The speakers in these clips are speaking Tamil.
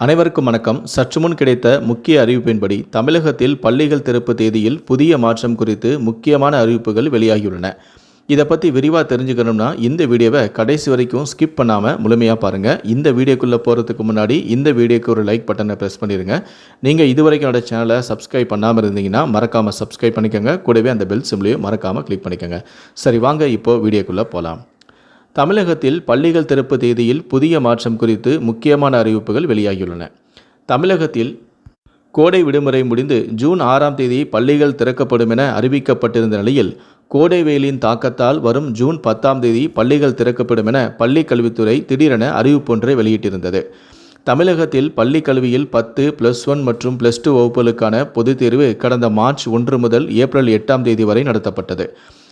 அனைவருக்கும் வணக்கம். சற்று முன் கிடைத்த முக்கிய அறிவிப்பின்படி தமிழகத்தில் பள்ளிகள் திறப்பு தேதியில் புதிய மாற்றம் குறித்து முக்கியமான அறிவிப்புகள் வெளியாகியுள்ளன. இதை பற்றி விரிவாக தெரிஞ்சுக்கணும்னா இந்த வீடியோவை கடைசி வரைக்கும் ஸ்கிப் பண்ணாமல் முழுமையாக பாருங்கள். இந்த வீடியோக்குள்ளே போகிறதுக்கு முன்னாடி இந்த வீடியோக்கு ஒரு லைக் பட்டனை ப்ரெஸ் பண்ணிடுங்க. நீங்கள் இதுவரைக்கும் என்னோட சேனலை சப்ஸ்கிரைப் பண்ணாமல் இருந்தீங்கன்னா மறக்காமல் சப்ஸ்கிரைப் பண்ணிக்கோங்க. கூடவே அந்த பெல் சிம்லையும் மறக்காமல் கிளிக் பண்ணிக்கோங்க. சரி, வாங்க இப்போது வீடியோக்குள்ளே போகலாம். தமிழகத்தில் பள்ளிகள் திறப்பு தேதியில் புதிய மாற்றம் குறித்து முக்கியமான அறிவிப்புகள் வெளியாகியுள்ளன. தமிழகத்தில் கோடை விடுமுறை முடிந்து ஜூன் 6ஆம் தேதி பள்ளிகள் திறக்கப்படும் என அறிவிக்கப்பட்டிருந்த நிலையில் கோடை வெயிலின் தாக்கத்தால் வரும் ஜூன் 10ஆம் தேதி பள்ளிகள் திறக்கப்படும் என பள்ளிக் கல்வித்துறை திடீரென அறிவிப்பொன்றை வெளியிட்டிருந்தது. தமிழகத்தில் பள்ளிக் கல்வியில் 10, +1 மற்றும் +2 வகுப்புகளுக்கான பொதுத் தேர்வு கடந்த மார்ச் 1 முதல் ஏப்ரல் 8ஆம் தேதி வரை நடத்தப்பட்டது.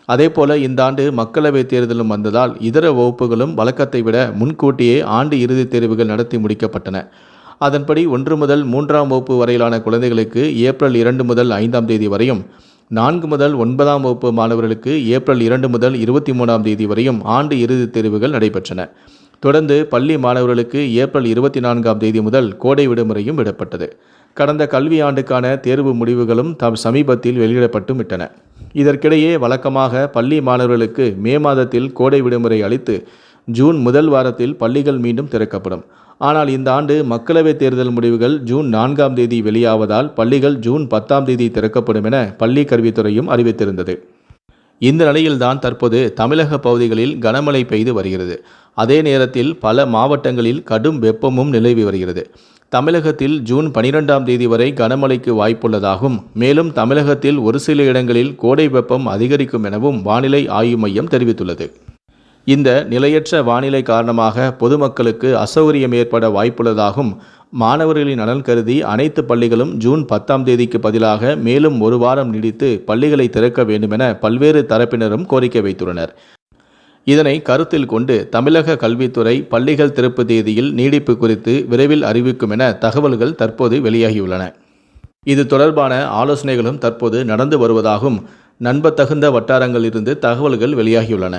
அதேபோல இந்த ஆண்டு மக்களவைத் தேர்தலும் வந்ததால் இதர வகுப்புகளும் வழக்கத்தை விட முன்கூட்டியே ஆண்டு இறுதித் தேர்வுகள் நடத்தி முடிக்கப்பட்டன. அதன்படி 1 முதல் 3ஆம் வகுப்பு வரையிலான குழந்தைகளுக்கு ஏப்ரல் 2 முதல் 5ஆம் தேதி வரையும், 4 முதல் 9ஆம் வகுப்பு மாணவர்களுக்கு ஏப்ரல் 2 முதல் 23ஆம் தேதி வரையும் ஆண்டு இறுதித் தேர்வுகள் நடைபெற்றன. தொடர்ந்து பள்ளி மாணவர்களுக்கு ஏப்ரல் 24ஆம் தேதி முதல் கோடை விடுமுறையும் விடப்பட்டது. கடந்த கல்வி ஆண்டுக்கான தேர்வு முடிவுகளும் சமீபத்தில் வெளியிடப்பட்டும் விட்டன. இதற்கிடையே வழக்கமாக பள்ளி மாணவர்களுக்கு மே மாதத்தில் கோடை விடுமுறை அளித்து ஜூன் முதல் வாரத்தில் பள்ளிகள் மீண்டும் திறக்கப்படும். ஆனால் இந்த ஆண்டு மக்களவைத் தேர்தல் முடிவுகள் ஜூன் 4ஆம் தேதி வெளியாவதால் பள்ளிகள் ஜூன் 10ஆம் தேதி திறக்கப்படும் என பள்ளி கல்வித்துறையும் அறிவித்திருந்தது. இந்த நிலையில்தான் தற்போது தமிழக பகுதிகளில் கனமழை பெய்து வருகிறது. அதே நேரத்தில் பல மாவட்டங்களில் கடும் வெப்பமும் நிலவி வருகிறது. தமிழகத்தில் ஜூன் 12ஆம் தேதி வரை கனமழைக்கு வாய்ப்புள்ளதாகவும், மேலும் தமிழகத்தில் ஒரு சில இடங்களில் கோடை வெப்பம் அதிகரிக்கும் எனவும் வானிலை ஆய்வு மையம் தெரிவித்துள்ளது. இந்த நிலையற்ற வானிலை காரணமாக பொதுமக்களுக்கு அசௌகரியம் ஏற்பட வாய்ப்புள்ளதாகவும், மாணவர்களின் நலன் கருதி அனைத்து பள்ளிகளும் ஜூன் 10ஆம் தேதிக்கு பதிலாக மேலும் ஒரு வாரம் நீடித்து பள்ளிகளை திறக்க வேண்டுமென பல்வேறு தரப்பினரும் கோரிக்கை வைத்துள்ளனர். இதனை கருத்தில் கொண்டு தமிழக கல்வித்துறை பள்ளிகள் திறப்பு தேதியில் நீடிப்பு குறித்து விரைவில் அறிவிக்கும் என தகவல்கள் தற்போது வெளியாகியுள்ளன. இது தொடர்பான ஆலோசனைகளும் தற்போது நடந்து வருவதாகவும் நம்பத்தகுந்த வட்டாரங்களிலிருந்து தகவல்கள் வெளியாகியுள்ளன.